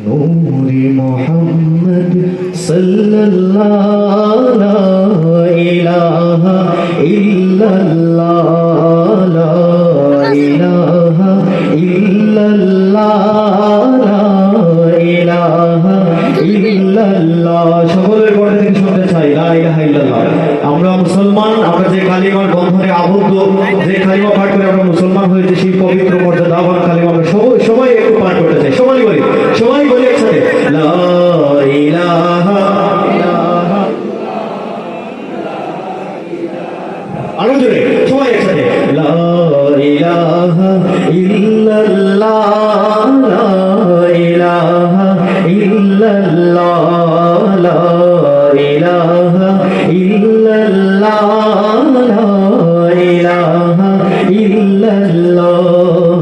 নূরে মুহাম্মদ সাল্লাল্লাহু লা ইলাহা ইল্লাল্লাহ লা ইলাহা ইল্লাল্লাহ লা ইলাহা ইল্লাল্লাহ। সকলের পরে থেকে শুনতে চাই লা ইলাহা ইল্লাল্লাহ। আমরা মুসলমান, আমরা যে কালিমার বন্ধনে আবদ্ধ, যে কালিমা পাঠ করে আমরা মুসলমান হয়েছে, সেই পবিত্র মর্যাদাবান কালিমা আমরা সবাই একটু পাঠ করতে চাই। সবাই বলি একসাথে লা ইলাহা ইল্লাল্লাহ। আরো জোরে সবাই একসাথে লা ইলাহা ইল্লাল্লাহ লা ইলাহা ইল্লাল্লাহ লা ইলাহা ইল্লাল্লাহ লা ইলাহা ইল্লাল্লাহ।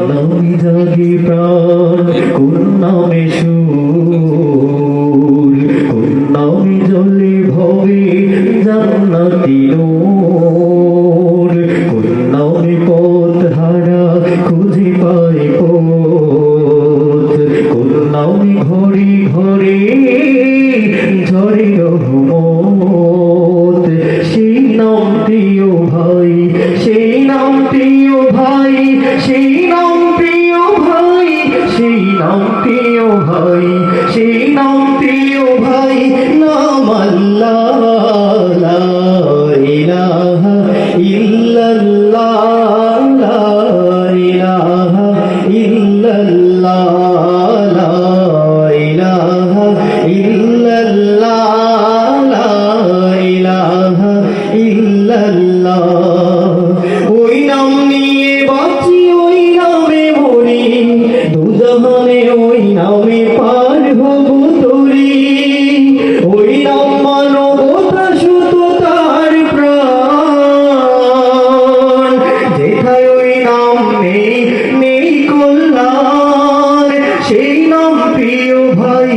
নামে জাগে প্রাণ, কোন নামে সুর, কোন নামে জ্বলে ভবে জান্নাতি নূর, কোন নামে পথ হারা খুঁজে পায় পথ, কোন নামে ঘরে ঘরে ঝরে রহমত। সেই নামটি ও ভাই, সেই নামটি ও ভাই, সেই নামটি ও ভাই, সেই নামটি ও ভাই, সেই নামটি ও ভাই নাম আল্লাহ লা ইলাহা ইল্লাল্লাহ লা ইলাহা ইল্লাল্লাহ লা ইলাহা ইল্লাল্লাহ লা ইলাহা ইল্লাল্লাহ। ওই নাম নিয়ে বাঁচি, ওই নামে মরি, দুজাহানে ওই নামে পার হব তরি। ওই নাম মানবতা শুধু তার প্রাণ, যেথায় ওই নাম নেই নেই কল্যাণ। সেই নাম প্রিয় ভাই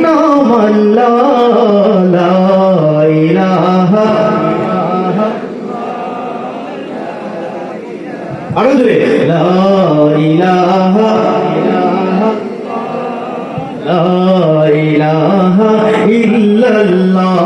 নাম আল্লাহ লা ইলাহা। আরো জোরে লা ইলাহা লা ইলাহা ইল্লাল্লাহ